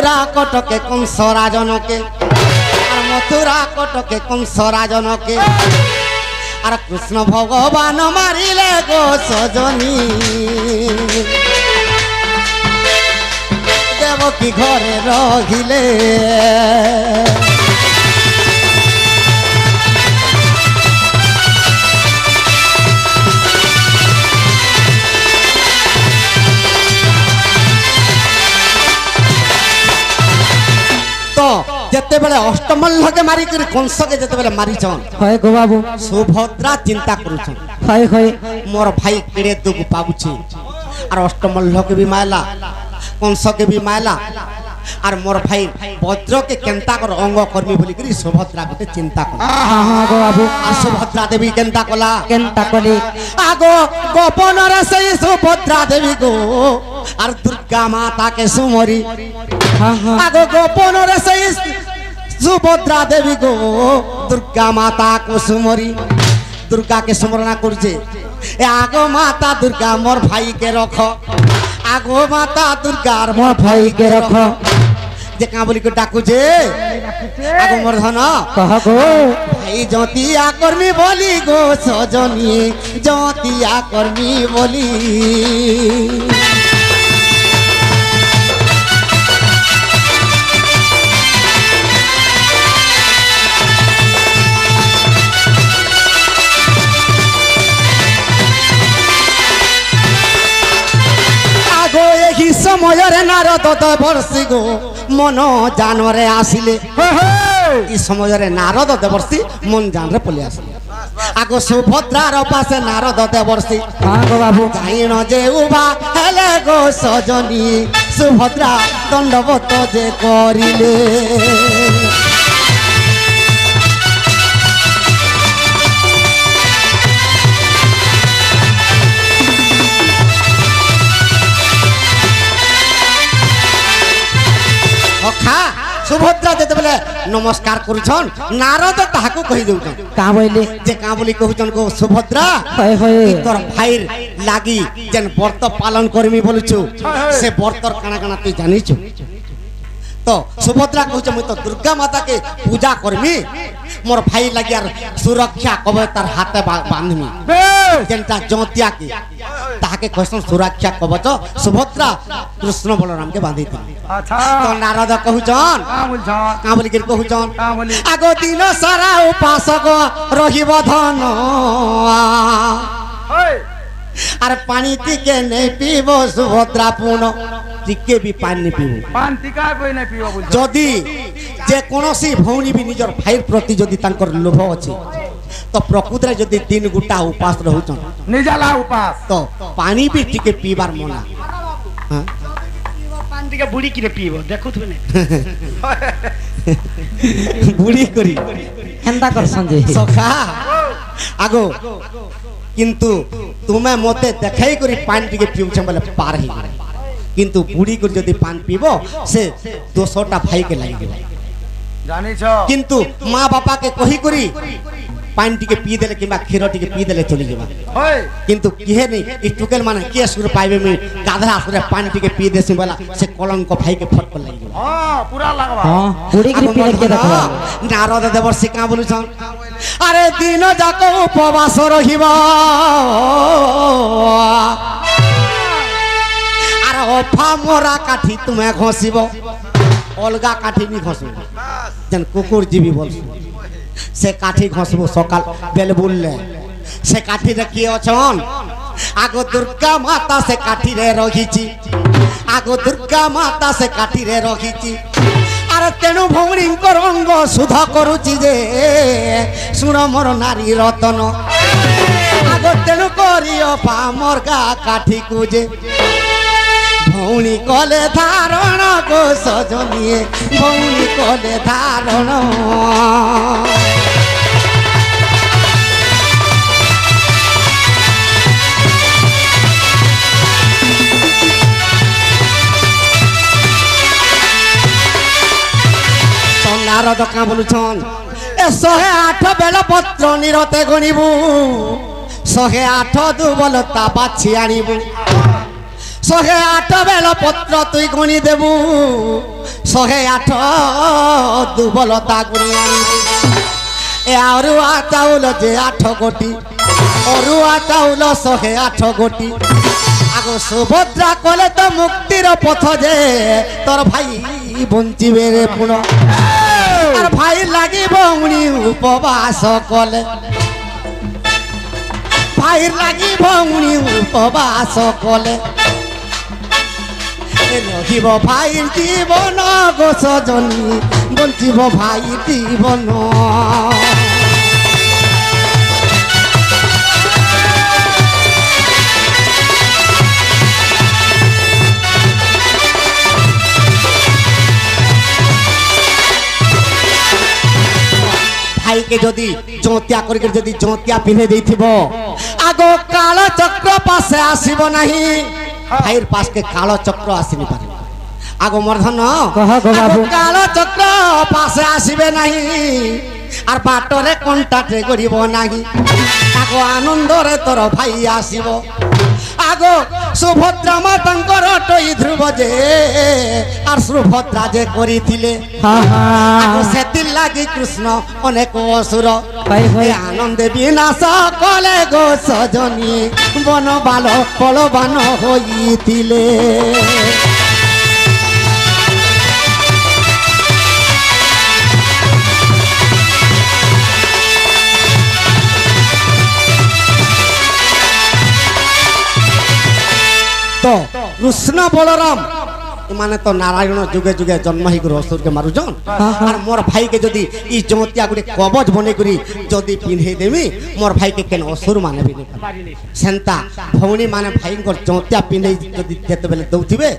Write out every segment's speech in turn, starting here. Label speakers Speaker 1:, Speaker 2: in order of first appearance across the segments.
Speaker 1: মথুরা কটকে কংস রাজনকে আর মথুরা কটকে কংস রাজনকে আর কৃষ্ণ ভগবান মারিলে গো সজনী দেবকী ঘরে রহিলে যেতেবেলে অষ্টমল্লকে মারিকি কংসকে যেতেবেলে মারিছন
Speaker 2: হয় গো বাবু
Speaker 1: সুভদ্রা চিন্তা করুছন
Speaker 2: হয় হয়
Speaker 1: মোর ভাই কেড়ে দুঃখ পাবুছে আর অষ্টমল্লকে বি মায়লা কংসকে বি মায়লা আর মোর ভাই বজ্রকে কেন্তা কর অঙ্গ কর্মী বলি করি সুভদ্রা গোটে চিন্তা কর
Speaker 2: গো বাবু
Speaker 1: আর সুভদ্রা দেবী কেন্তা কলা
Speaker 2: কেনটা কলি
Speaker 1: আগো গোপনরে সেই সুভদ্রা দেবী গো আর দুর্গা মাতাকে সুমরি আগো গোপনরে সেই সুভদ্রা দেবী গো দুর্গা মাতা কুসুমরি দুর্গা কে স্মরণা করছে এ আগো মাতা দুর্গা মোর ভাইকে রখ আগো মাতা দুর্গার মোর ভাইকে রখ যে কাবলি কে ডাকুছে আগো মোর ধন
Speaker 2: কহ গো
Speaker 1: ভাই জ্যোতিয়া কর্মী বলি গো সজনী জ্যোতিয়া কর্মী বলি সময়ের নারদ দেবর্ষি গো মন জানরে আসিলে এই সময়ের নারদ দেবর্ষি মন জানরে পলি আসিলে আগো সুভদ্রার পাশে নারদ দেবর্ষি
Speaker 2: গো বাবু
Speaker 1: যাইন যে উভা হেলে গো সজনী সুভদ্রা দণ্ডবত যে করিলে সুভদ্রা যেতেবেলে নমস্কার করছন নারদ তাহাকে কহি দেউছন
Speaker 2: কা বইলে
Speaker 1: যে কা বলি কহুছন গো সুভদ্রা
Speaker 2: হয় হয়
Speaker 1: তোর ভাইর লাগি যেন ব্রত পালন করমি বলছু সে ব্রতর কানা কানা তুই জানিছু তো সুভদ্রা কହୁছে মুই তো দুর্গা মাতাকে পূজা করমি মোর ভাই লাগি আর সুরক্ষা কবে তার হাতে বাঁধমি যেনটা জ্যোতিয়া কি তাহাকে কইছন সুরক্ষা কবচ সুভদ্রা কৃষ্ণ বলরামকে বাঁধি দিল
Speaker 3: আচ্ছা
Speaker 1: তো নারদ কহুছন কা বলি কি কহুছন আগো দিন সারা উপাসক রহিব ধন আর পানি টিকে নেই পিব সুভদ্রা পুন টিকে বি পানি পিব
Speaker 3: পান টিকা কই না পিব বুঝ
Speaker 1: যদি যে কোনসি ভৌনি বি নিজর ভাইর প্রতি যদি তাঙ্কর লোভ আছে তো প্রকৃতরে যদি দিন গুটা উপাস রহুছন
Speaker 3: নিজালা উপাস
Speaker 1: তো পানি বি টিকে পিবার মনা হ্যাঁ
Speaker 3: পান টিকা বুড়ি কিরে পিব দেখো তুমি
Speaker 1: বুড়ি করি
Speaker 2: হেন্দা কর সঞ্জয়
Speaker 1: সখা আগো কিন্তু তুমি মতে দেখাই করি পানি টিকে পিউছ বলে পার হি কিন্তু বুড়ি করে যদি পান পিব সে 200টা ভাইকে লাগবে
Speaker 3: জানিছ
Speaker 1: কিন্তু মা বাপাকে কহি করি পানি টিকে পি দেলে কিংবা ক্ষীর টিকে পি দেলে চলে যাবা
Speaker 3: হয়
Speaker 1: কিন্তু কিহে নেই এই টুকেল মানে কে সুর পাইবে মি গাধা আসরে পানি টিকে পি দেছি বলা সে কলঙ্ক ভাইকে ফট করে লাগবে
Speaker 3: পুরা লাগবা
Speaker 2: হ্যাঁ বুড়ি কি পিলে কে দেখবা
Speaker 1: নারদ দেবর্ষি কা বলুছন আরে দিন যাক উপবাস রহিব আর অফা মোরা কাঠি তুমি ঘষিব অলগা কাঠি নি ঘষিব যেন কুকুর জীবী বলছ সে কাঠি ঘষব সকাল বেলে বললে সে কাঠি রে কি অছন আগো দুর্গা মাতা সে কাঠি রে রখিছি আগো দুর্গা মাতা সে কাঠি রে রখিছি আর তেণু ভৌণীঙ্কর অঙ্গ শুধ করুছি যে শুণ মোর নারী রতন আগ তেণু করিও পামর গা কাঠি কুজে ভৌণী কলে ধারণ গো সজনিয়ে ভৌণী কলে ধারণ নারদ কা বলুছন এ 108 বেল পত্র নিরতে গণিবু 108 দুবলতা বাছি আনিবু 108 বেল পত্র তুই গণি দেবু 108 দুর্বলতা গুণি আনি এ অরুয়া চাউল যে 8 গোটি অরুয়া চাউল 108 গোটি আগো সুভদ্রা কলে তো মুক্তির পথ যে তোর ভাই বঞ্চিবে রে পুণ আর ভাই লাগিব উনি উপবাস কলে ভাই লাগিব উনি উপবাস কলে রহিব ভাইর জীবন গো সজনী বঞ্চিব ভাই জীবন ভাইকে যদি জোতিয়া করিকে যদি জোতিয়া পিঁধে ଦେଇଥିବ আগ কাল চক্র পাশে আসিব নাহি ভাইর পাশকে কাল চক্র আসিনি পারে আগ মর্ধন
Speaker 2: কহ গো বাবু।
Speaker 1: কাল চক্র পাশে আসিবে নাহি আর বাটরে কন্টাক্টে করিব নাহি আগ আনন্দরে তোর ভাই আসিব আগ সুভদ্রা মাতাঙ্কর টই ধ্রুব যে আর সুভদ্রা যে করিଥିଲେ আগ সেতির লাগি কৃষ্ণ অনেক অসুর
Speaker 2: ভাই ভাই।
Speaker 1: আনন্দে বিনাশ কলে গো সজনী বনবাল বলবান হইଥିଲେ তো কৃষ্ণ বলরাম মানে তো নারায়ণ যুগে যুগে জন্ম হই করে অসুরকে মারুজন আর মোর ভাইকে যদি ই জমতিয়া গুড়ি কবচ বনে করি যদি পিঁধে দেবি মোর ভাইকে কেন অসুর মানে বিনি সেন্তা ভৌণী মানে ভাইঙ্কর জমতিয়া পিঁধে যদি যেতবেলে দৌথিবে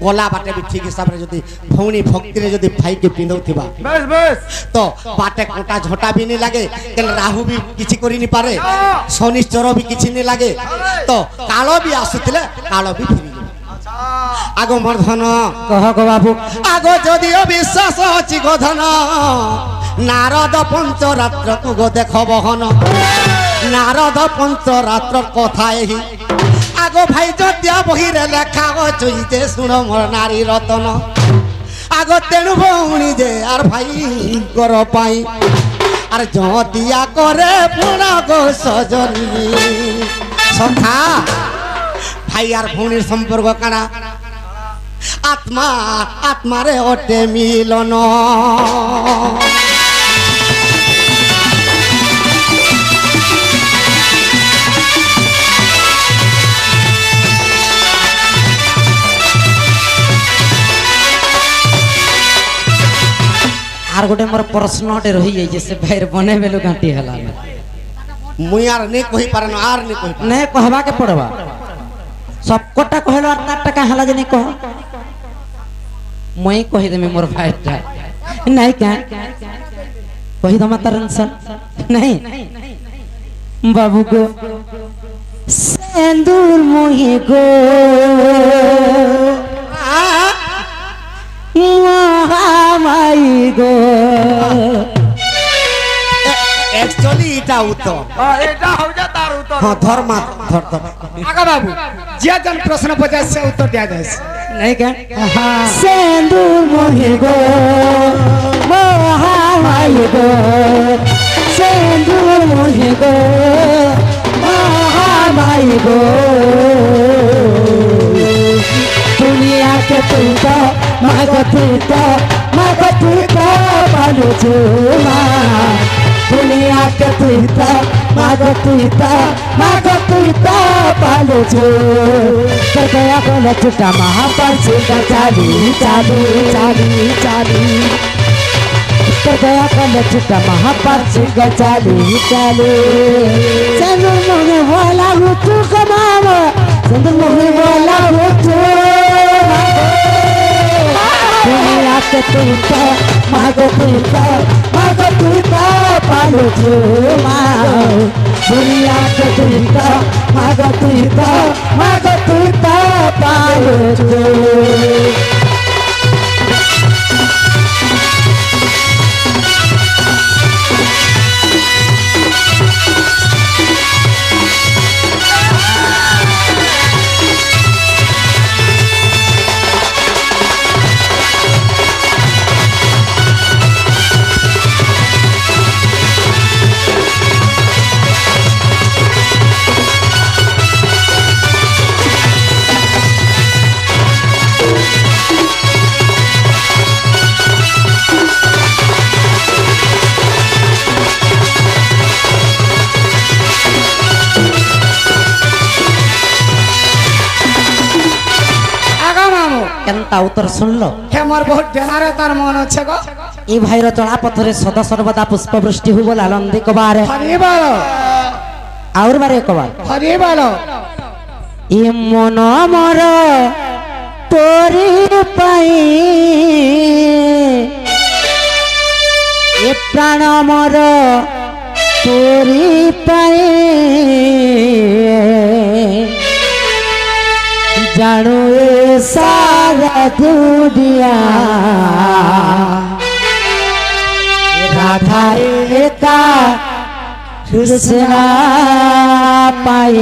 Speaker 1: গলা বাটে বি ঠিক হিসাবে যদি ভৌণী ভক্তিরে যদি ভাইকে পিঁধৌথিবা
Speaker 3: বেশ বেশ
Speaker 1: তো বাটে কোটা ঝটা বি নি লাগে কেন রাহু বি কিছু করি নি পারে শনিশ্চর বি কিছু নি লাগে তো কাল বি আসুଥିଲେ কাল বি ফিরি আগ মর্ধন
Speaker 2: কহ গো বাবু।
Speaker 1: আগ যদিও বিশ্বাস অছি গোধন নারদ পঞ্চরাত্র তু গো দেখ বহন নারদ পঞ্চরাত্র কথা এই আগ ভাই যদিও বহিরে লেখা অচইতে শুণ মোর নারী রতন আগ তেণু ভৌণী যে আর ভাই কর পাই আর যদিয়া করে পুণ গো সজনী সখা ভাই আর ভৌণীর সম্পর্ক কানা আত্মা আত্মারে ওটে মিলন
Speaker 2: আর গোটে মোর প্রশ্নটে রহি যাইছে সে ভাইর বনে বেলু গাঁটি হেলা
Speaker 1: মুই আর নে কহি পারেন আর নে কহি
Speaker 2: নে কহবা কে পড়বা সবকটা কহিল আর তার টাকা হেলা জানি কহ মই কহি দেমি মোর ভাইটা নাই কা কহি দমা তার আনসার নাই বাবু গো সেন্দুর মোহে গো মহামাই গো
Speaker 1: একচুয়ালি এটা উত্তর
Speaker 3: এটা হচ্ছে তার উত্তর
Speaker 1: হ্যাঁ ধর্মা ধর ধর
Speaker 3: আগা বাবু যে জন প্রশ্ন পচাইছে উত্তর দেয়া যায়
Speaker 2: নাই কা সেন্দুর মোহে গো মহামাই গো সেন্দুর মোহে গো মহামাই গো দুনিয়া কে তুই তো মাগো তুই তো পালো চুমা দুনিয়া কে তুই তো মাগো তুই তো পালো চু দয়া বলে ছুটা মহাপাল সিংহ চালি চালি চালি চালি দয়া বলে ছুটা মহাপাল সিংহ চালি চালি চন্দন মোহে ভোলা হুতু কমাব চন্দন মোহে ভোলা হুতু দুনিয়া কে তুই তো মাগো তুই তো পালো চুমা দুনিয়া কে তুই তো মাগো তুই তো পালো চুমা উত্তর শুনলো
Speaker 3: হে মোর বহুত বেনারে তার মন আছে গো
Speaker 2: এই ভাইর চড়া পথরে সদা সর্বদা পুষ্পবৃষ্টি হব আনন্দে কবার
Speaker 3: হরি বল
Speaker 2: আর বারে কবার
Speaker 3: হরি বল
Speaker 2: এ মন মর তোরি পাই এ প্রাণ মর তোরি পাই জানু এ সারা দুনিয়া রাধা একা কৃষ্ণ পাই